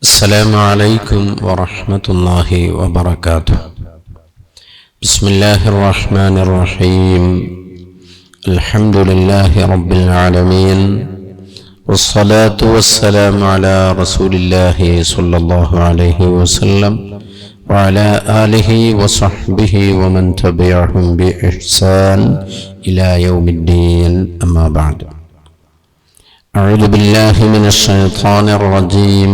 السلام عليكم ورحمة الله وبركاته. بسم الله الرحمن الرحيم. الحمد لله رب العالمين، والصلاة والسلام على رسول الله صلى الله عليه وسلم وعلى آله وصحبه ومن تبعهم بإحسان إلى يوم الدين. أما بعد، أعوذ بالله من الشيطان الرجيم.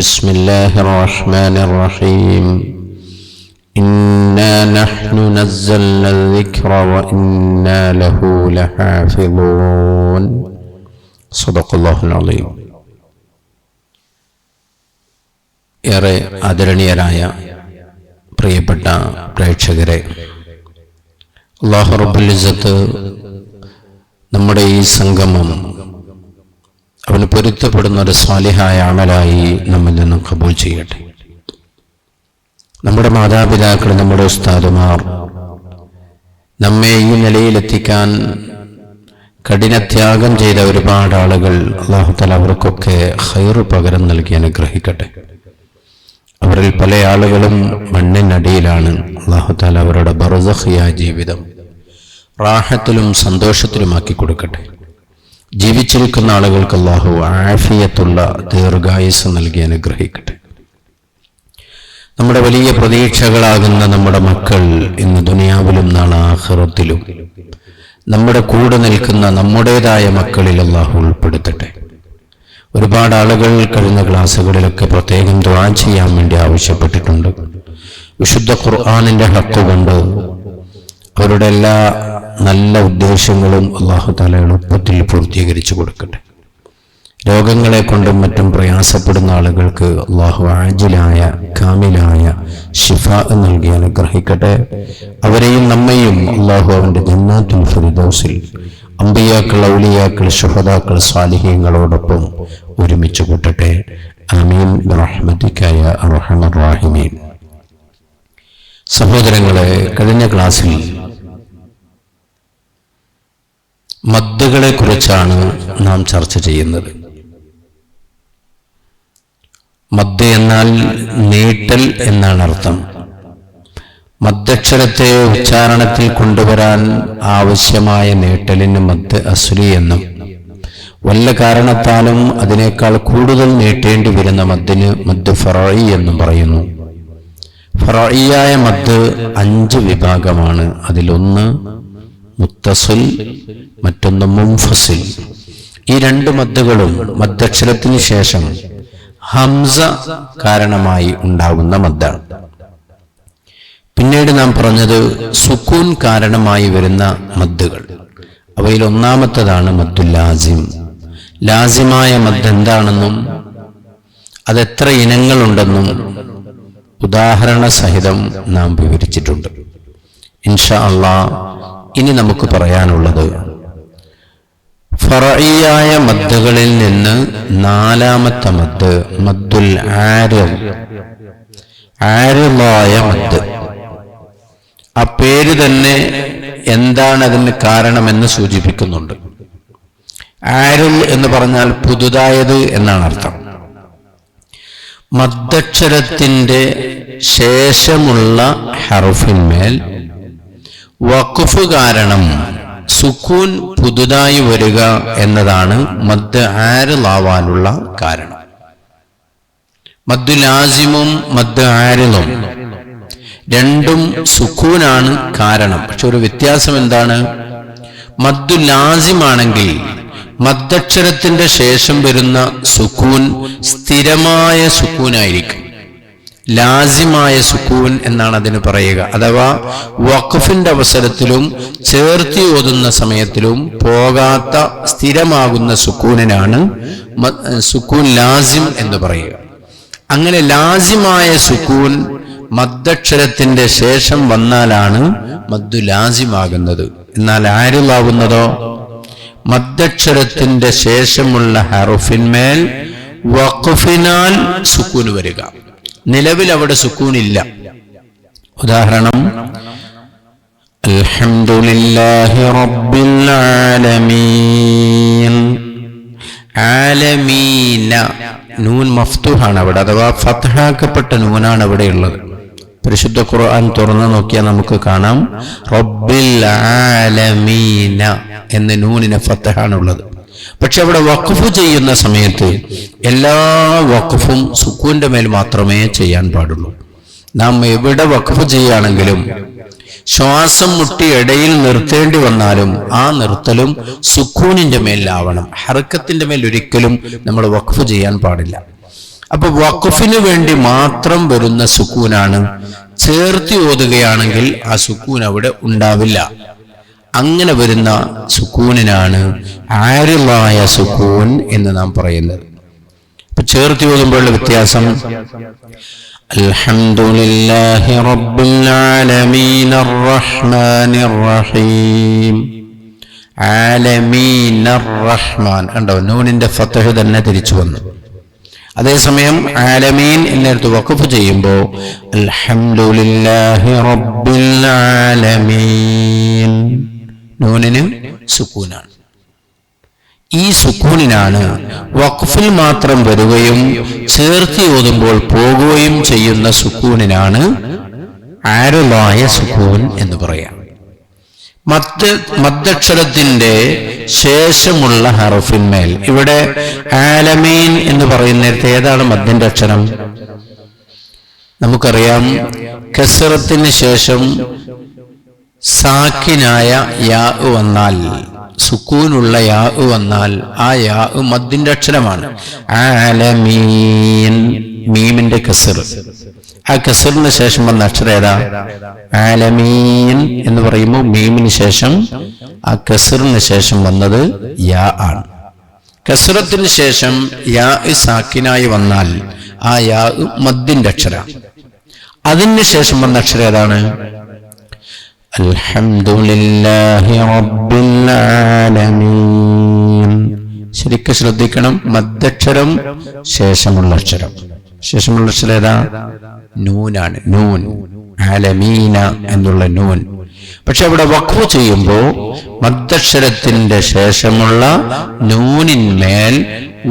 بسم الله الرحمن الرحيم. إنا نحن نزلنا الذكر وإنا له لحافظون. صدق الله العظيم. ഏറെ ആദരണീയരായ പ്രിയപ്പെട്ട പ്രേക്ഷകരെ, അല്ലാഹു റബ്ബുൽ ഇസ്സത്ത് നമ്മുടെ ഈ സംഗമം അവന് പൊരുത്തപ്പെടുന്ന ഒരു സ്വാലിഹായ അമലായി നമ്മിൽ നിന്നും ഖബൂൽ ചെയ്യട്ടെ. നമ്മുടെ മാതാപിതാക്കൾ, നമ്മുടെ ഉസ്താദുമാർ നമ്മെ ഈ നിലയിലെത്തിക്കാൻ കഠിനത്യാഗം ചെയ്ത ഒരുപാട് ആളുകൾ, അല്ലാഹു തആല അവർക്കൊക്കെ ഖൈർ പകരം നൽകി അനുഗ്രഹിക്കട്ടെ. അവരിൽ പല ആളുകളും മണ്ണിനടിയിലാണ്. അല്ലാഹു തആല അവരുടെ ബർസഖിയ ജീവിതം റാഹത്തിലും സന്തോഷത്തിലുമാക്കി കൊടുക്കട്ടെ. ജീവിച്ചിരിക്കുന്ന ആളുകൾക്ക് അല്ലാഹു ആഫിയത്തുള്ള ദീർഘായുസ്സ് നൽകി അനുഗ്രഹിക്കട്ടെ. നമ്മുടെ വലിയ പ്രതീക്ഷകളാകുന്ന നമ്മുടെ മക്കൾ ഇന്ന് ദുനിയാവിലും നാളെ ആഖിറത്തിലും നമ്മുടെ കൂടെ നിൽക്കുന്ന നമ്മുടേതായ മക്കളിൽ അല്ലാഹു ഉൾപ്പെടുത്തട്ടെ. ഒരുപാട് ആളുകൾ കഴിഞ്ഞ ക്ലാസ്സുകളിലൊക്കെ പ്രത്യേകം ദുആ ചെയ്യാൻ വേണ്ടി ആവശ്യപ്പെട്ടിട്ടുണ്ട്. വിശുദ്ധ ഖുർആനിന്റെ ഹക്ക് കൊണ്ട് അവരുടെ എല്ലാ നല്ല ഉദ്ദേശങ്ങളും അല്ലാഹു തആല എളുപ്പത്തിൽ പൂർത്തീകരിച്ചു കൊടുക്കട്ടെ. രോഗങ്ങളെ കൊണ്ടും മറ്റും പ്രയാസപ്പെടുന്ന ആളുകൾക്ക് അല്ലാഹു ആജിലായ കാമിലായ ശിഫാ നൽകി അനുഗ്രഹിക്കട്ടെ. അവരെയും നമ്മയും അല്ലാഹു അവന്റെ ജന്നാത്തുൽ ഫിർദൗസിൽ അംബിയാക്കൾ, ഔലിയാക്കൾ, ശുഹദാക്കൾ, സ്വാലിഹീങ്ങളോടൊപ്പം ഒരുമിച്ച് കൂട്ടട്ടെ. ആമീൻ ബിറഹ്മതിക യാ അർഹമർ റഹീമീൻ. സഹോദരങ്ങളെ, കഴിഞ്ഞ ക്ലാസ്സിൽ മദ്ദുകളെ കുറിച്ചാണ് നാം ചർച്ച ചെയ്യുന്നത്. മദ് എന്നാൽ നീട്ടൽ എന്നാണ് അർത്ഥം. മദ്ദക്ഷരത്തെ ഉച്ചാരണത്തിൽ കൊണ്ടുവരാൻ ആവശ്യമായ നീട്ടലിന് മദ് അസ്ലി എന്നും, വല്ല കാരണത്താലും അതിനേക്കാൾ കൂടുതൽ നീട്ടേണ്ടി വരുന്ന മദ്ദിന് മദ് ഫറഈ എന്നും പറയുന്നു. ഫറഈയായ മദ് 5 വിഭാഗമാണ്. അതിലൊന്ന് മുത്തസിൽ, മറ്റൊന്ന് മുൻഫസിൽ. ഈ 2 മദ്ദുകളും മദ്ദക്ഷരത്തിന് ശേഷം ഹംസ കാരണമായി ഉണ്ടാകുന്ന മദ്ദാണ്. പിന്നീട് നാം പറഞ്ഞത് സുക്കൂൻ കാരണമായി വരുന്ന മദ്ദുകൾ. അവയിൽ ഒന്നാമത്തേതാണ് മദ്ദുൽ ലാസിം. ലാസിമായ മദ് എന്താണെന്നും അതെത്ര ഇനങ്ങളുണ്ടെന്നും ഉദാഹരണ സഹിതം നാം വിവരിച്ചിട്ടുണ്ട്. ഇൻഷാ അല്ലാഹ് ഇനി നമുക്ക് പറയാനുള്ളത് ഫറഈയായ മദ്ദുകളിൽ നിന്ന് 4ാമത്തെ മദ് മദ്ദുൽ ആരിദ്, ആരിദായ മദ്. ആ പേര് തന്നെ എന്താണ് അതിന് കാരണമെന്ന് സൂചിപ്പിക്കുന്നുണ്ട്. ആരിദ് എന്ന് പറഞ്ഞാൽ പുതുതായത് എന്നാണ് അർത്ഥം. മദ്ദക്ഷരത്തിന്റെ ശേഷമുള്ള ഹർഫിന്മേൽ വഖഫ് കാരണം സുക്കൂൻ പുതുതായി വരിക എന്നതാണ് മദ് ആരിദാവാനുള്ള കാരണം. മദ്ദു ലാസിമും മദ് ആരിദും രണ്ടും സുക്കൂനാണ് കാരണം. പക്ഷെ ഒരു വ്യത്യാസം എന്താണ്? മദ്ദു ലാസിമാണെങ്കിൽ മദ്ദക്ഷരത്തിന്റെ ശേഷം വരുന്ന സുക്കൂൻ സ്ഥിരമായ സുക്കൂനായിരിക്കും. ലാസിമായ സുക്കൂൻ എന്നാണ് അതിന് പറയുക. അഥവാ വഖഫിന്റെ അവസരത്തിലും ചേർത്തി ഓതുന്ന സമയത്തിലും പോകാത്ത സ്ഥിരമാകുന്ന സുക്കൂനിനാണ് സുക്കൂൻ ലാസിം എന്ന് പറയുക. അങ്ങനെ ലാസിമായ സുക്കൂൻ മദ്ദക്ഷരത്തിന്റെ ശേഷം വന്നാലാണ് മദ്ദു ലാസിമാകുന്നത്. എന്നാൽ ആരിദാവുന്നതോ മദ്ദക്ഷരത്തിന്റെ ശേഷമുള്ള ഹർഫിന്മേൽ വഖഫിനാൽ സുക്കൂൻ വരിക. നിലവിൽ അവിടെ സുക്കൂനില്ല. ഉദാഹരണം, അൽഹംദുലില്ലാഹി റബ്ബിൽ ആലമീൻ. ആലമീന നൂൻ മഫ്തൂഹാണ് അവിടെ, അഥവാ ഫത്ഹാക്കപ്പെട്ട നൂനാണ് അവിടെയുള്ളത്. പരിശുദ്ധ ഖുർആൻ തുറന്നു നോക്കിയാൽ നമുക്ക് കാണാം റബ്ബിൽ ആലമീന എന്ന നൂനിന് ഫത്ഹാണുള്ളത്. പക്ഷെ അവിടെ വഖഫ് ചെയ്യുന്ന സമയത്ത് എല്ലാ വഖഫും സുക്കൂന്റെ മേൽ മാത്രമേ ചെയ്യാൻ പാടുള്ളൂ. നാം എവിടെ വഖഫ് ചെയ്യുകയാണെങ്കിലും ശ്വാസം മുട്ടി ഇടയിൽ നിർത്തേണ്ടി വന്നാലും ആ നിർത്തലും സുക്കൂനിന്റെ മേലാവണം. ഹർക്കത്തിന്റെ മേൽ ഒരിക്കലും നമ്മൾ വഖഫ് ചെയ്യാൻ പാടില്ല. അപ്പൊ വഖഫിന് വേണ്ടി മാത്രം വരുന്ന സുക്കൂനാണ്. ചേർത്തി ഓതുകയാണെങ്കിൽ ആ സുക്കൂൻ അവിടെ ഉണ്ടാവില്ല. അങ്ങനെ വരുന്ന സുക്കൂനിനാണ് ആരിളായ സുക്കൂൻ എന്ന് നാം പറയുന്നത്. ഇപ്പൊ ചേർത്തി ഓതുമ്പോഴുള്ള വ്യത്യാസം അൽഹംദുലില്ലാഹി റബ്ബിൽ ആലമീൻ അർറഹ്മാനിർ റഹീം. ആലമീൻ അർറഹ്മാൻ കണ്ടോ, നൂനിന്റെ ഫത്ഹ് തന്നെ തിരിച്ചു വന്നു. അതേസമയം ആലമീൻ എന്നിടത്ത് വഖഫ് ചെയ്യുമ്പോൾ അൽഹംദുലില്ലാഹി റബ്ബിൽ ആലമീൻ, നൂനിന് സുക്കൂനാണ്. ഈ സുക്കൂനിനാണ് വഖഫിൽ മാത്രം വരികയും ചേർത്തി ഓതുമ്പോൾ പോകുകയും ചെയ്യുന്ന സുക്കൂനിനാണ് ആരിളായ സുക്കൂൻ എന്ന് പറയാം. മദ്ദക്ഷരത്തിന്റെ ശേഷമുള്ള ഹർഫിന്മേൽ ഇവിടെ ആലമീൻ എന്ന് പറയുന്നിടത്ത് ഏതാണ് മദ്ദിന്റെ അക്ഷരം? നമുക്കറിയാം, കസ്റത്തിന് ശേഷം സാക്കിനായ യാ വന്നാൽ, സുക്കൂനുള്ള യാ വന്നാൽ ആ യാ മദ്ദിന്റെ അക്ഷരമാണ്. ആലമീൻ, മീമിന്റെ കസ്ർ. ആ കസ്റിന് ശേഷം വന്ന അക്ഷരം ഏതാ? ആലമീൻ എന്ന് പറയുമ്പോൾ മീമിന് ശേഷം ആ കസ്റിന് ശേഷം വന്നത് യാ ആണ്. കസ്റത്തിന് ശേഷം യാ സാക്കിനായി വന്നാൽ ആ യാ മദ്ദിന്റെ അക്ഷരം. അതിന് ശേഷം വന്ന അക്ഷരം ഏതാണ്? അൽഹംദുലില്ലാഹി റബ്ബിൽ ആലമീൻ. ശരിക്കും ശ്രദ്ധിക്കണം, മദ്ദക്ഷരം ശേഷമുള്ള അക്ഷരം. ശേഷമുള്ള അക്ഷരം ഏതാ? നൂനാണ്. നൂൻ, ആലമീന എന്നുള്ള നൂൻ. പക്ഷെ അവിടെ വഖഫ് ചെയ്യുമ്പോൾ മദ്ദക്ഷരത്തിന്റെ ശേഷമുള്ള നൂനിന്മേൽ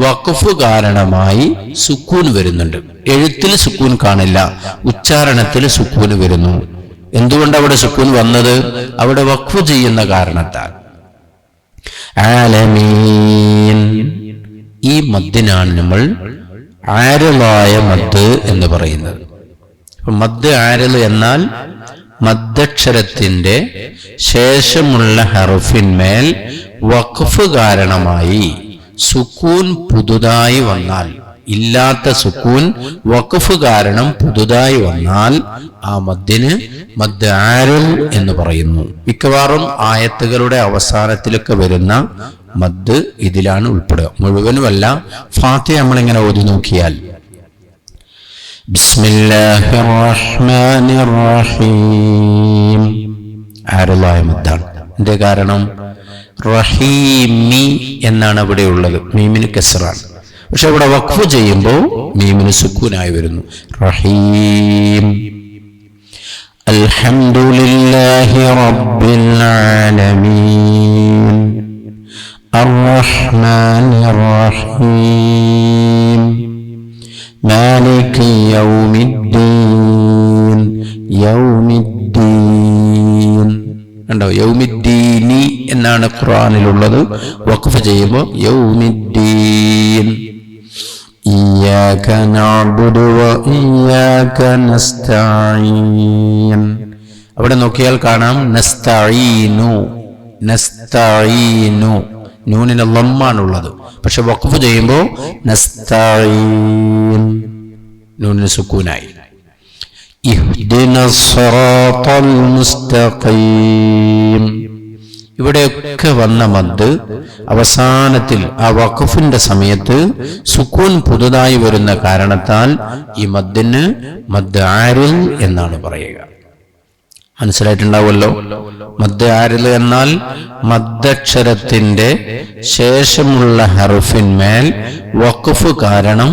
വഖഫ് കാരണമായി സുക്കൂൻ വരുന്നുണ്ട്. എഴുത്തിൽ സുക്കൂൻ കാണില്ല, ഉച്ചാരണത്തിൽ സുക്കൂൻ വരുന്നു. എന്തുകൊണ്ട് അവിടെ സുക്കൂൻ വന്നത്? അവിടെ വഖഫ് ചെയ്യുന്ന കാരണത്താൽ. ആലമീൻ, ഈ മദ്ദിനാണ് നമ്മൾ ആരിളായ മദ് എന്ന് പറയുന്നത്. മദ് ആരിൽ എന്നാൽ മദ്ദക്ഷരത്തിന്റെ ശേഷമുള്ള ഹർഫിന്മേൽ വഖഫ് കാരണമായി സുക്കൂൻ പുതുതായി വന്നാൽ, ഇല്ലാത്ത സുക്കൂൻ വഖഫ് കാരണം പുതുതായി വന്നാൽ ആ മദ്ദിന് മദ് ആരിൽ എന്ന് പറയുന്നു. മിക്കവാറും ആയത്തുകളുടെ അവസാനത്തിലൊക്കെ വരുന്ന മദ് ഇതിലാണ് ഉൾപ്പെടുക. മുഴുവനുമല്ല. ഫാത്തിഹ നമ്മളിങ്ങനെ ഓതി നോക്കിയാൽ ബിസ്മില്ലാഹിർ റഹ്മാനിർ റഹീം, ആരിളായ മദ്ദാണ്. എന്റെ കാരണം റഹീമി എന്നാണ് അവിടെ ഉള്ളത്, മീമിന് കസ്റാണ്. പക്ഷെ ഇവിടെ വഖഫ് ചെയ്യുമ്പോൾ മീമിന് സുക്കൂനായി വരുന്നു. റഹീം. അൽഹംദുലില്ലാഹി റബ്ബിൽ ആലമീൻ അർറഹ്മാനിർ റഹീം മാലികി യൗമിദ്ദീൻ. യൗമിദ്ദീൻ കണ്ടോ, യൗമിദ്ദീനി എന്നാണ് ഖുർആനിലുള്ളത്. വഖഫ് ചെയ്യുമ്പോൾ യൗമിദ്ദീൻ. ഇയ്യാക നഅ്ബുദു വ ഇയ്യാക നസ്തഈൻ. അവിടെ നോക്കിയാൽ കാണാം നസ്തഈനു, നസ്തഈനു. നൂനിന് ലമ്മാണുള്ളത്. പക്ഷെ വഖഫ് ചെയ്യുമ്പോൾ നസ്തഈൻ, നൂനിന് സുക്കൂനായി. ഇഹ്ദിനസ് സിറാത്തൽ മുസ്തഖീം. ഇവിടെയൊക്കെ വന്ന മദ് അവസാനത്തിൽ ആ വഖഫിന്റെ സമയത്ത് സുക്കൂൻ പുതുതായി വരുന്ന കാരണത്താൽ ഈ മദ്ദിന് മദ് ആരിൽ എന്നാണ് പറയുക. മനസ്സിലായിട്ടുണ്ടാവുമല്ലോ. മദ് ആരിൽ എന്നാൽ മദ്ദക്ഷരത്തിന്റെ ശേഷമുള്ള ഹർഫിന്മേൽ വഖഫ് കാരണം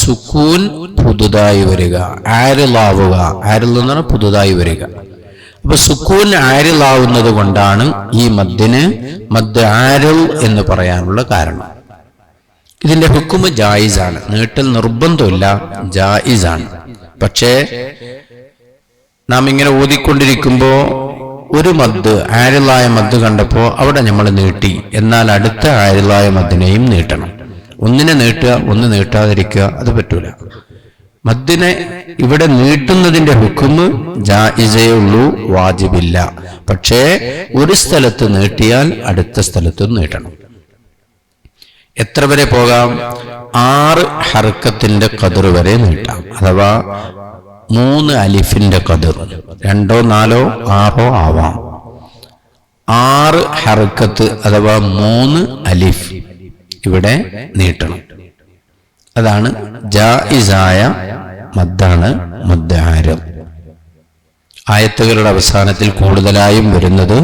സുക്കൂൻ പുതുതായി വരിക, ആരിലാവുക. ആരിൽ എന്നാണ് പുതുതായി വരിക. അപ്പൊ സുക്കൂൻ ആരിലാവുന്നത് കൊണ്ടാണ് ഈ മദ്ദിന് മദ് ആരിൽ എന്ന് പറയാനുള്ള കാരണം. ഇതിന്റെ ഹുക്കുമ് ജായിസാണ്, നീട്ടൽ നിർബന്ധമില്ല, ജായിസാണ്. പക്ഷേ നാം ഇങ്ങനെ ഓതിക്കൊണ്ടിരിക്കുമ്പോൾ ഒരു മദ്, ആരിലായ മദ് കണ്ടപ്പോൾ അവിടെ നമ്മൾ നീട്ടി. എന്നാൽ അടുത്ത ആരിലായ മദ്ദിനെയും നീട്ടണം. ഒന്നിനെ നീട്ടുക, ഒന്ന് നീട്ടാതിരിക്കുക, അത് പറ്റൂല. മദ്ദിനെ ഇവിടെ നീട്ടുന്നതിന്റെ ഹുക്കുമ് ജായിസേ ഉള്ളൂ, വാജിബില്ല. പക്ഷേ ഒരു സ്ഥലത്ത് നീട്ടിയാൽ അടുത്ത സ്ഥലത്തും നീട്ടണം. എത്ര വരെ പോകാം? 6 ഹർക്കത്തിന്റെ ഖദർ വരെ നീട്ടാം. അഥവാ 3 അലിഫിന്റെ ഖദർ, 2, 4, 6 ആവാം. 6 ഹർക്കത്ത് അഥവാ 3 അലിഫ് ഇവിടെ നീട്ടണം. അതാണ് ജായിസായ മദ്ദാണ് മദ്ദ് ആരിദ്. ആയത്തുകളുടെ അവസാനത്തിൽ കൂടുതലായും വരുന്നത്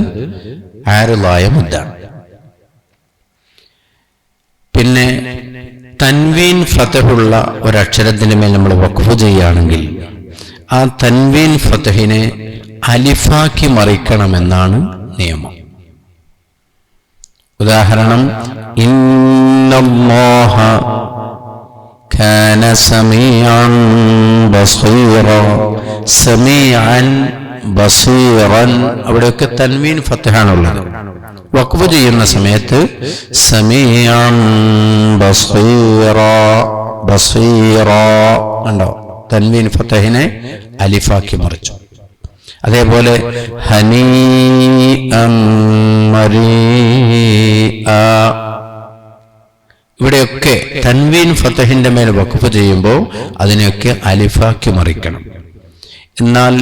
ആരിദായ മദ്ദാണ്. പിന്നെ തൻവീൻ ഫതഹുള്ള ഒരക്ഷരത്തിന് മേൽ നമ്മൾ വഖഫ് ചെയ്യുകയാണെങ്കിൽ ആ തൻവീൻ ഫതഹിനെ അലിഫാക്കി മറിക്കണമെന്നാണ് നിയമം. ഉദാഹരണം, ഇന്നല്ലാഹ കാന സമീഅൻ ബസീറ, സമീഅൻ ബസീറൻ, അവിടെയൊക്കെ തൻവീൻ ഫതഹാണുള്ളത്. വഖഫ് ചെയ്യുന്ന സമയത്ത് സമീഅൻ ബസീറ, ബസീറ ഉണ്ടോ? തൻവീൻ ഫതഹിനെ അലിഫാക്കി മറിച്ചു. അതേപോലെ ഹനീഅൻ മരീഅ, ഇവിടെയൊക്കെ തൻവീൻ ഫതഹിന്റെ മേൽ വഖഫ് ചെയ്യുമ്പോൾ അതിനെയൊക്കെ അലിഫാക്കി മറിക്കണം. എന്നാൽ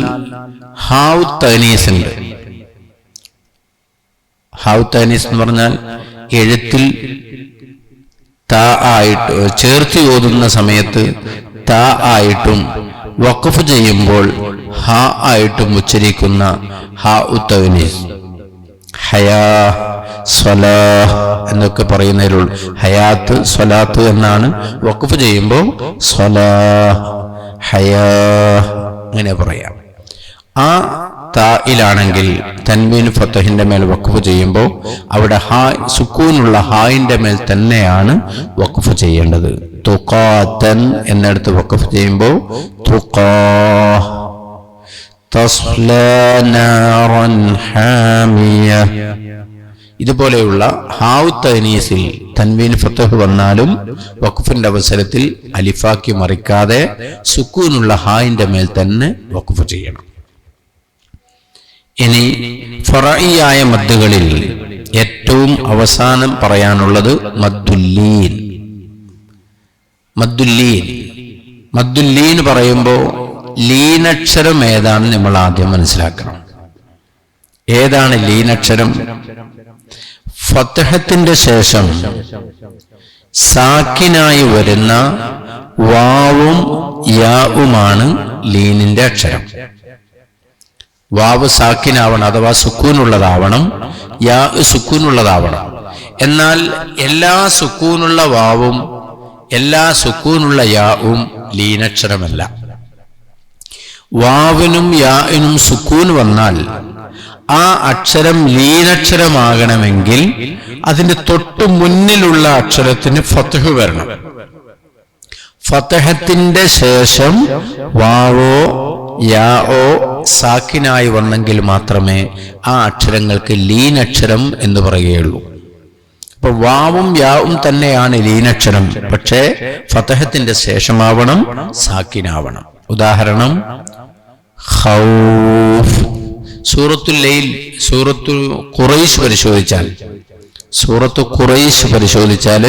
ഹാവ് തനീസ് ഉണ്ട്. ഹാവ് തനീസ് എന്ന് പറഞ്ഞാൽ എഴുത്തിൽ താ ആയിട്ട് ചേർത്തി ഓതുന്ന സമയത്ത് താ ആയിട്ടും വഖഫ് ചെയ്യുമ്പോൾ ഹാ ആയിട്ടും ഉച്ചരിക്കുന്ന ഹാ തനീസ്. ഹയാ, സ്വലാഹ് എന്നൊക്കെ പറയുന്നതിലുള്ള ഹയാത്ത്, സ്വലാത്ത് എന്നാണ്. വഖഫ് ചെയ്യുമ്പോൾ സ്വലാഹ്, ഹയാ അങ്ങനെ പറയാം. ആ തായിലാണെങ്കിൽ തൻവീൻ ഫതഹിന്റെ മേൽ വഖഫ് ചെയ്യുമ്പോൾ അവിടെ ഹാ, സുക്കൂനുള്ള ഹായിന്റെ മേൽ തന്നെയാണ് വഖഫ് ചെയ്യേണ്ടത്. തുഖാതൻ എന്നിടത്ത് വഖഫ് ചെയ്യുമ്പോൾ തുഖാ, തസ്ലാ നാറൻ ഹാമിയ. ഇതുപോലെയുള്ള ഹാവ് തനീസിൽ തൻവീൻ ഫതഹ് വന്നാലും വഖഫിന്റെ അവസരത്തിൽ അലിഫാക്കി മറിക്കാതെ സുക്കൂനുള്ള ഹായിന്റെ മേൽ തന്നെ വഖഫ് ചെയ്യണം. ഇനി ഫറഈയായ മദ്ദുകളിൽ ഏറ്റവും അവസാനം പറയാനുള്ളത് മദ്ദുല്ലീൻ. മദ്ദുല്ലീൻ, മദ്ദുല്ലീൻ പറയുമ്പോൾ ലീനക്ഷരം ഏതാണെന്ന് നമ്മൾ ആദ്യം മനസ്സിലാക്കണം. ഏതാണ് ലീനക്ഷരം? ഫതഹത്തിന്റെ ശേഷം സാക്കിനായി വരുന്ന വാവും യാവുമാണ് ലീനിന്റെ അക്ഷരം. വാവ് സാക്കിനാവണം, അഥവാ സുക്കൂനുള്ളതാവണം. യാ സുക്കൂനുള്ളതാവണം. എന്നാൽ എല്ലാ സുക്കൂനുള്ള വാവും എല്ലാ സുക്കൂനുള്ള യാവും ലീനക്ഷരമല്ല. വാവിനും യാഇനും സുക്കൂൻ വന്നാൽ ആ അക്ഷരം ലീനക്ഷരമാകണമെങ്കിൽ അതിന്റെ തൊട്ടു മുന്നിലുള്ള അക്ഷരത്തിന് ഫതഹ് വരണം. ഫതഹത്തിന്റെ ശേഷം വാവോ യാഓ സാക്കിനായി വന്നെങ്കിൽ മാത്രമേ ആ അക്ഷരങ്ങൾക്ക് ലീനക്ഷരം എന്ന് പറയുകയുള്ളൂ. അപ്പൊ വാവും യാവും തന്നെയാണ് ലീനക്ഷരം, പക്ഷേ ഫതഹത്തിന്റെ ശേഷമാവണം, സാക്കിനാവണം. ഉദാഹരണം, ഖൗഫ്. സൂറത്തുൽ ലൈൽ, സൂറത്തു ഖുറൈശ് പരിശോധിച്ചാൽ, സൂറത്തു ഖുറൈശ് പരിശോധിച്ചാൽ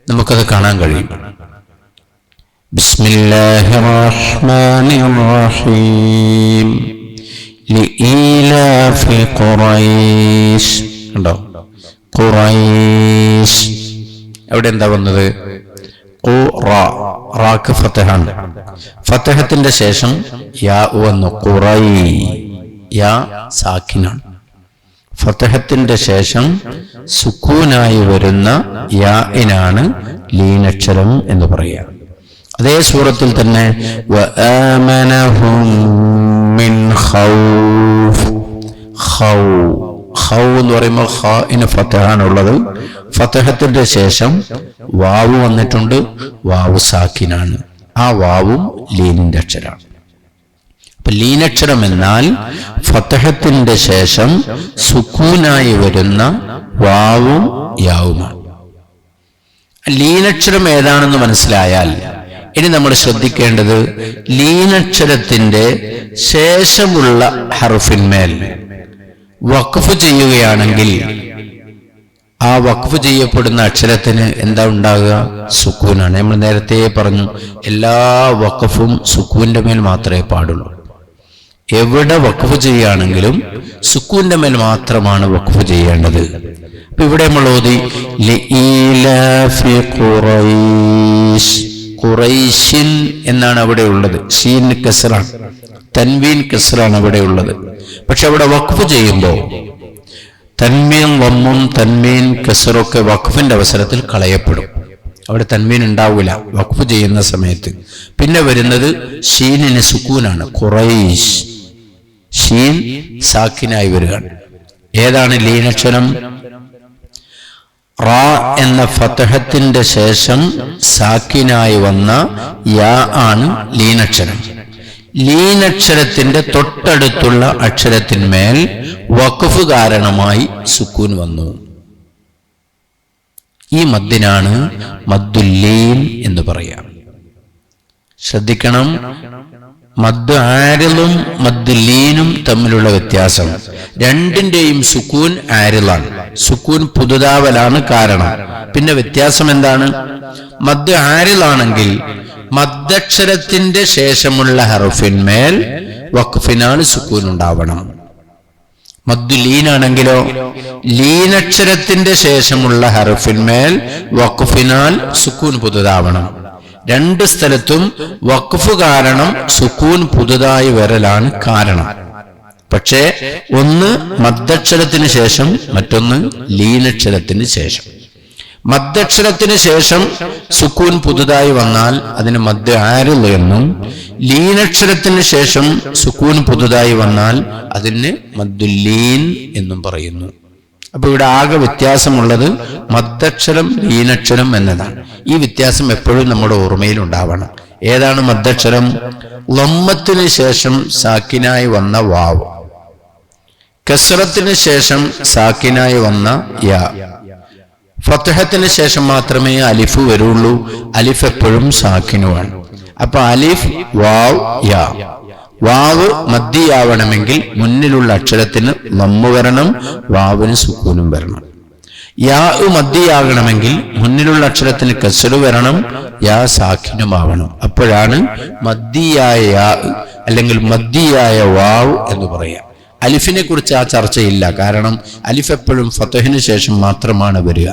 നമുക്കത് കാണാൻ കഴിയും. ബിസ്മില്ലാഹിർ റഹ്മാനിർ റഹീം ലഇലാഫി ഖുറൈശ്. ഉണ്ടോ? ഖുറൈശ് അവിടെ എന്താ വന്നത്? റാക്ക് ഫതഹാണ്. ഫതഹത്തിന്റെ ശേഷം യാ വന്നു, ഖുറൈ, യാ സാക്കിനാണ്. ഫതഹത്തിന്റെ ശേഷം സുക്കൂനായി വരുന്ന യാഇനാണ് ലീനക്ഷരം എന്ന് പറയുക. അതേ സൂറത്തിൽ തന്നെ വആമനഹും മിൻ ഖൗഫ്. ഖൗ എന്ന് പറയുമ്പോൾ ഖാഇന് ഫതഹാണുള്ളത്. ഫതഹത്തിന്റെ ശേഷം വാവ് വന്നിട്ടുണ്ട്. വാവ് സാക്കിനാണ്. ആ വാവും ലീനിന്റെ അക്ഷരമാണ്. അപ്പൊ ലീനക്ഷരം എന്നാൽ ഫതഹത്തിന്റെ ശേഷം സുക്കൂനായി വരുന്ന വാവും യാവുമാണ്. ലീനക്ഷരം ഏതാണെന്ന് മനസ്സിലായാൽ ഇനി നമ്മൾ ശ്രദ്ധിക്കേണ്ടത് ലീനക്ഷരത്തിന്റെ ശേഷമുള്ള ഹർഫിന്മേൽ വഖഫ് ചെയ്യുകയാണെങ്കിൽ ആ വഖഫ് ചെയ്യപ്പെടുന്ന അക്ഷരത്തിന് എന്താ ഉണ്ടാകുക? സുക്കൂനാണ്. നമ്മൾ നേരത്തെ പറഞ്ഞു, എല്ലാ വഖഫും സുക്കൂന്റെ മേൽ മാത്രമേ പാടുള്ളൂ. എവിടെ വഖഫ് ചെയ്യുകയാണെങ്കിലും സുക്കൂന്റെ മേൽ മാത്രമാണ് വഖഫ് ചെയ്യേണ്ടത്. അപ്പൊ ഇവിടെ നമ്മൾ ഓതി ഖുറൈശിൻ എന്നാണ് അവിടെ ഉള്ളത്. ഷീൻ കസ്റാണ്, തൻവീൻ കസ്റാണ് അവിടെ ഉള്ളത്. പക്ഷെ അവിടെ വഖഫ് ചെയ്യുമ്പോൾ തൻമീൻ വമ്മും തൻമീൻ കസ്റൊക്കെ വഖഫിന്റെ അവസരത്തിൽ കളയപ്പെടും. അവിടെ തൻമീൻ ഉണ്ടാവില്ല വഖഫ് ചെയ്യുന്ന സമയത്ത്. പിന്നെ വരുന്നത് ഷീനിന് സുക്കൂനാണ്. ഖുറൈശ്, ഷീൻ സാക്കിനായി വരികയാണ്. ഏതാണ് ലീനക്ഷരം? റാ എന്ന ഫതഹത്തിന്റെ ശേഷം സാക്കിനായി വന്ന യാ ആണ് ലീനക്ഷരം. ലീനക്ഷരത്തിന്റെ തൊട്ടടുത്തുള്ള അക്ഷരത്തിന്മേൽ വഖഫ് കാരണമായി സുക്കൂൻ വന്നു. ഈ മദ്ദിനാണ് മദ്ദുല്ലീൻ എന്ന് പറയാം. ശ്രദ്ധിക്കണം, മദ് ആരിളും മദ് ലീനും തമ്മിലുള്ള വ്യത്യാസം. രണ്ടിന്റെയും സുക്കൂൻ ആരിളാണ്. സുക്കൂൻ പുതുതാവലാണ് കാരണം. പിന്നെ വ്യത്യാസം എന്താണ്? മദ് ആരിളാണെങ്കിൽ മദ്ദക്ഷരത്തിന്റെ ശേഷമുള്ള ഹർഫിന്മേൽ വഖഫിനാണ് സുക്കൂൻ ഉണ്ടാവണം. മദ്ദു ലീനാണെങ്കിലോ ലീനക്ഷരത്തിന്റെ ശേഷമുള്ള ഹർഫിന്മേൽ വഖഫിനാൽ സുക്കൂൻ പുതുതാവണം. രണ്ട് സ്ഥലത്തും വഖഫ് കാരണം സുക്കൂൻ പുതുതായി വരലാണ് കാരണം. പക്ഷേ ഒന്ന് മദ്ദക്ഷരത്തിന് ശേഷം, മറ്റൊന്ന് ലീനക്ഷരത്തിന് ശേഷം. മദ്ദക്ഷരത്തിന് ശേഷം സുക്കൂൻ പുതുതായി വന്നാൽ അതിന് മദ് ആരിള് എന്നും, ലീനക്ഷരത്തിന് ശേഷം സുക്കൂൻ പുതുതായി വന്നാൽ അതിന് മദ്ദുല്ലീൻ എന്നും പറയുന്നു. അപ്പൊ ഇവിടെ ആകെ വ്യത്യാസമുള്ളത് മദ്ദക്ഷരം ലീനക്ഷരം എന്നതാണ്. ഈ വ്യത്യാസം എപ്പോഴും നമ്മുടെ ഓർമ്മയിൽ ഉണ്ടാവണം. ഏതാണ് മദ്ദക്ഷരം? ലമ്മത്തിന് ശേഷം സാക്കിനായി വന്ന വാവ്, കസ്റത്തിന് ശേഷം സാക്കിനായി വന്ന യാ, ഫത്ഹത്തിന് ശേഷം മാത്രമേ അലിഫ് വരുള്ളൂ. അലിഫ് എപ്പോഴും സാക്കിനുമാണ്. അപ്പൊ അലിഫ്, വാവ്, യാ. വാവ് മദ്ദിയാവണമെങ്കിൽ മുന്നിലുള്ള അക്ഷരത്തിന് ലമ്മ് വരണം, വാവിന് സുക്കൂനും വരണം. യാ മദ്ദിയാകണമെങ്കിൽ മുന്നിലുള്ള അക്ഷരത്തിന് കസ്റ് വരണം, യാ സാക്കിനുമാവണം. അപ്പോഴാണ് മദ്ദിയായ യാ അല്ലെങ്കിൽ മദ്ദിയായ വാവ് എന്ന് പറയാം. അലിഫിനെ കുറിച്ച് ആ ചർച്ചയില്ല. കാരണം അലിഫ് എപ്പോഴും ഫത്ഹിന് ശേഷം മാത്രമാണ് വരിക.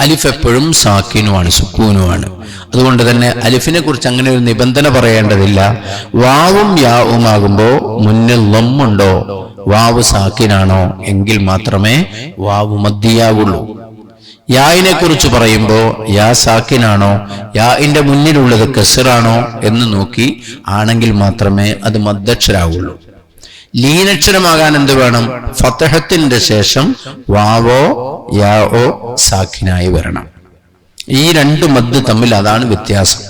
അലിഫ് എപ്പോഴും സാക്കിനുമാണ്, സുക്കൂനുമാണ്. അതുകൊണ്ട് തന്നെ അലിഫിനെ കുറിച്ച് അങ്ങനെ ഒരു നിബന്ധന പറയേണ്ടതില്ല. വാവും യാവും ആകുമ്പോ മുന്നിൽ ലമ്മുണ്ടോ, വാവ് സാക്കിനാണോ എങ്കിൽ മാത്രമേ വാവ് മദ്ദിയാവുള്ളൂ. യായിനെ കുറിച്ച് പറയുമ്പോ യാ സാക്കിനാണോ, യാഇന്റെ മുന്നിലുള്ളത് കസ്റാണോ എന്ന് നോക്കി ആണെങ്കിൽ മാത്രമേ അത് മദ്ദക്ഷരാവുള്ളൂ. ലീനക്ഷരമാകാൻ എന്ത് വേണം? ഫതഹത്തിന്റെ ശേഷം വാവോ യാഓ സാക്കിനായി വരണം. ഈ രണ്ട് മദ് തമ്മിൽ അതാണ് വ്യത്യാസം.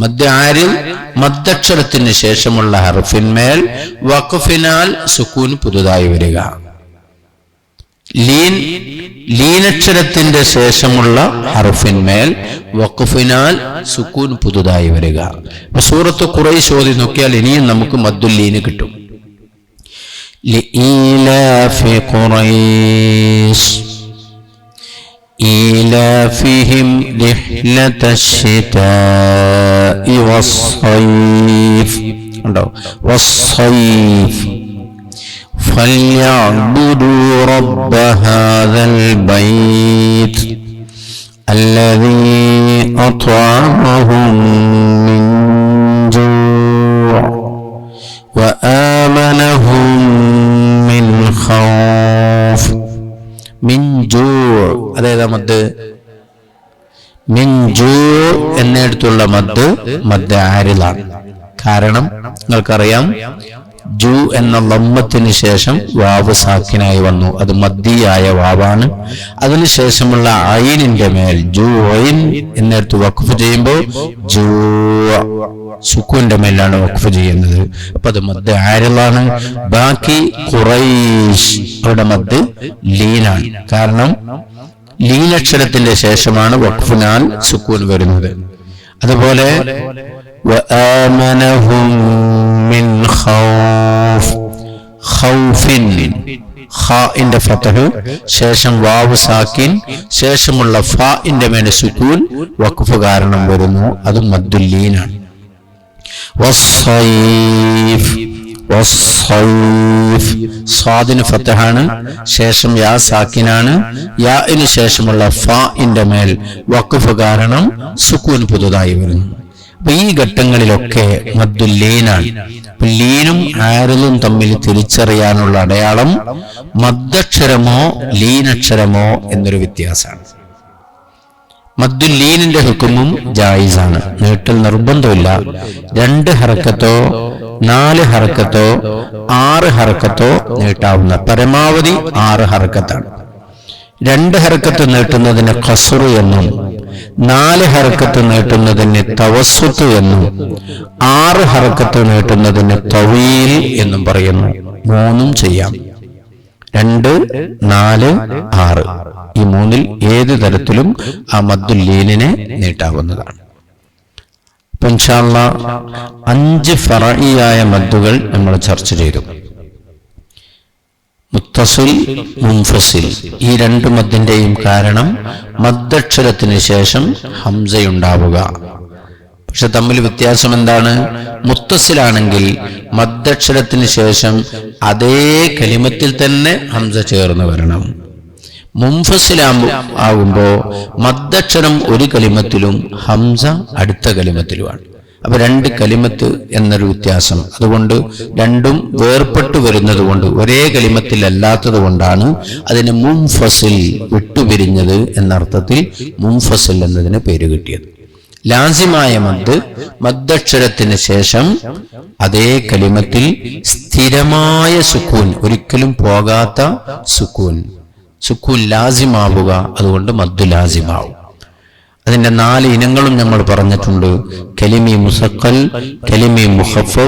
മദ് ആരിൽ മദ്ദക്ഷരത്തിന് ശേഷമുള്ള ഹർഫിന്മേൽ വഖഫിനാൽ സുക്കൂൻ പുതുതായി വരിക. ലീനക്ഷരത്തിന്റെ ശേഷമുള്ള ഹർഫിന്മേൽ വഖഫിനാൽ സുക്കൂൻ പുതുതായി വരിക. സൂറത്ത് ഖുറൈശ് ഓതി നോക്കിയാൽ ഇനിയും നമുക്ക് മദ്ദുല്ലീന് കിട്ടും. لإيلاف قريش إيلافهم رحلة الشتاء والصيف فليعبدوا رب هذا البيت الذي أطعمهم من جوع وآمنهم من خوف. من جوع അതേതാ മദ്? മിൻ ജൂ എന്നിടത്തുള്ള മദ് ആരിലാണ്. കാരണം നിങ്ങൾക്കറിയാം ജു എന്ന ലമ്മത്തിന് ശേഷം വാവ് സാക്കിനായി വന്നു. അത് മദ്ദിയായ വാവാണ്. അതിനുശേഷമുള്ള ഐനിന്റെ മേൽ ജു എന്നിടത്ത് വഖഫ് ചെയ്യുമ്പോൾ ജൂ സുക്കൂന്റെ മേലാണ് വഖഫ് ചെയ്യുന്നത്. അപ്പൊ അത് മദ് ആരിലാണ്. ബാക്കി ഖുറൈശ് അവരുടെ മദ് ലീനാണ്. കാരണം ലീനക്ഷരത്തിന്റെ ശേഷമാണ് വഖഫിനാൽ സുക്കൂൻ വരുന്നത്. അതുപോലെ വആമനഹും മിൻ ഖൗഫ്, ഖൗഫിൻ ഖാഇന്റെ ഫതഹ് ശേഷം വാവ് സാക്കിൻ ശേഷമുള്ള ഫാഇന്റെ മേലെ സുക്കൂൻ വഖഫ് കാരണം വരുന്നു. അത് മദ്ദുൽ ലീനാണ്. വസ്സൈഫ്, വസ്സൈഫ് സ്വാദിന് ഫതഹാണ് ശേഷം യാ സാക്കിനാണ്. യാഇന് ശേഷമുള്ള ഫാഇന്റെ മേൽ വഖഫ് കാരണം സുക്കൂൻ പുതുതായി വരുന്നു. അപ്പൊ ഈ ഘട്ടങ്ങളിലൊക്കെ മദ്ദുൽ ലീനാണ്. ലീനും ആരിലും തമ്മിൽ തിരിച്ചറിയാനുള്ള അടയാളം മദ്ദക്ഷരമോ ലീനക്ഷരമോ എന്നൊരു വ്യത്യാസമാണ്. മദ്ദുൽ ലീനിന്റെ ഹുക്കുമും ജായിസാണ്. നീട്ടൽ നിർബന്ധമില്ല. 2 ഹർക്കത്തോ 4 ഹർക്കത്തോ 6 ഹർക്കത്തോ നീട്ടാവുന്ന, പരമാവധി 6 ഹർക്കത്താണ്. 2 ഹർക്കത്ത് നീട്ടുന്നതിന് ഖസ്റു എന്നും 4 ഹർക്കത്ത് നീട്ടുന്നതിന് തവസ്സുത്ത് എന്നും 6 ഹർക്കത്ത് നീട്ടുന്നതിന് തവീൽ എന്നും പറയുന്നു. 3ഉം ചെയ്യാം. 2, 4, 6 ഈ 3ൽ ഏത് തരത്തിലും ആ മദ്ദുൽ ലീനിനെ നീട്ടാവുന്നതാണ്. അപ്പൊ ഇൻഷാ അല്ലാഹ് 5 ഫറഈയായ മദ്ദുകൾ നമ്മൾ ചർച്ച ചെയ്തു. മുത്തസിൽ, മുൻഫസിൽ ഈ 2 മദ്ദിന്റെയും കാരണം മദ്ദക്ഷരത്തിന് ശേഷം ഹംസയുണ്ടാവുക. പക്ഷെ തമ്മിൽ വ്യത്യാസം എന്താണ്? മുത്തസിലാണെങ്കിൽ മദ്ദക്ഷരത്തിന് ശേഷം അതേ കലിമത്തിൽ തന്നെ ഹംസ ചേർന്ന് വരണം. മുൻഫസിലാകുമ്പോ മദ്ദക്ഷരം ഒരു കലിമത്തിലും ഹംസ അടുത്ത കലിമത്തിലുമാണ്. അപ്പൊ 2 കലിമത്ത് എന്നൊരു വ്യത്യാസം. അതുകൊണ്ട് രണ്ടും വേർപെട്ടു വരുന്നത് കൊണ്ട്, ഒരേ കലിമത്തിൽ അല്ലാത്തത് കൊണ്ടാണ് അതിന് മുൻഫസിൽ, വിട്ടുപിരിഞ്ഞത് എന്നർത്ഥത്തിൽ മുൻഫസിൽ എന്നതിന് പേര് കിട്ടിയത്. ലാസിമായ മദ് മദ്ദക്ഷരത്തിന് ശേഷം അതേ കലിമത്തിൽ സ്ഥിരമായ സുക്കൂൻ, ഒരിക്കലും പോകാത്ത സുക്കൂൻ, സുക്കൂൻ ലാസിമാവുക. അതുകൊണ്ട് മദ്ദു ലാസിമാവും. അതിന്റെ 4 ഇനങ്ങളും നമ്മൾ പറഞ്ഞിട്ടുണ്ട്. കലിമി മുസഖൽ, കലിമി മുഖഫഫ്,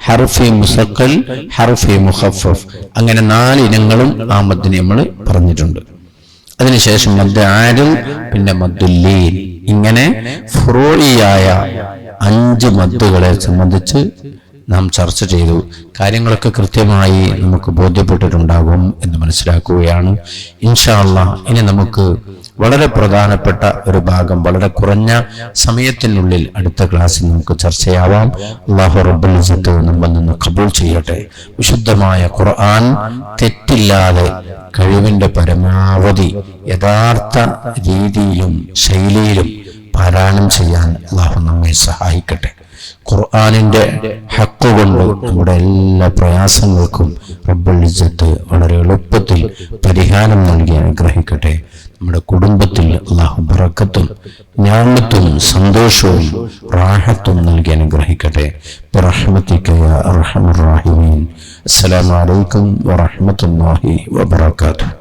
ഹർഫി മുസഖൽ, ഹർഫി മുഖഫഫ്, അങ്ങനെ 4 ഇനങ്ങളും ആ മദ്ദിനെ നമ്മൾ പറഞ്ഞിട്ടുണ്ട്. അതിനുശേഷം മദ് ആരിൽ, പിന്നെ മദ്ദുൽ ലീൻ. ഇങ്ങനെ ഫുറൂഇയായ 5 മദ്ദുകളെ സംബന്ധിച്ച് നാം ചർച്ച ചെയ്തു. കാര്യങ്ങളൊക്കെ കൃത്യമായി നമുക്ക് ബോധ്യപ്പെട്ടിട്ടുണ്ടാകും എന്ന് മനസ്സിലാക്കുകയാണ്. ഇൻഷാ അല്ലാഹ് ഇനി നമുക്ക് വളരെ പ്രധാനപ്പെട്ട ഒരു ഭാഗം വളരെ കുറഞ്ഞ സമയത്തിനുള്ളിൽ അടുത്ത ക്ലാസ്സിൽ നമുക്ക് ചർച്ചയാവാം. അല്ലാഹു റബ്ബുൽ ഇസ്സത്ത് നമ്മിൽ നിന്ന് ഖബൂൽ ചെയ്യട്ടെ. വിശുദ്ധമായ ഖുർആൻ തെറ്റില്ലാതെ കഴിവിന്റെ പരമാവധി യഥാർത്ഥ രീതിയിലും ശൈലിയിലും പാരായണം ചെയ്യാൻ അല്ലാഹു നമ്മെ സഹായിക്കട്ടെ. ഖുർആനിന്റെ ഹഖ് കൊണ്ട് നമ്മുടെ എല്ലാ പ്രയാസങ്ങൾക്കും റബ്ബുൽ ഇസ്സത്ത് വളരെ എളുപ്പത്തിൽ പരിഹാരം നൽകി അനുഗ്രഹിക്കട്ടെ. നമ്മുടെ കുടുംബത്തിൽ അല്ലാഹു ബറക്കത്തും നിഅമത്തും സന്തോഷവും റാഹത്തും നൽകി അനുഗ്രഹിക്കട്ടെ. ബിറഹ്മതിക യാ അർഹമർ റഹീമീൻ. അസ്സലാമു അലൈക്കും വറഹ്മത്തുള്ളാഹി വബറകാതുഹു.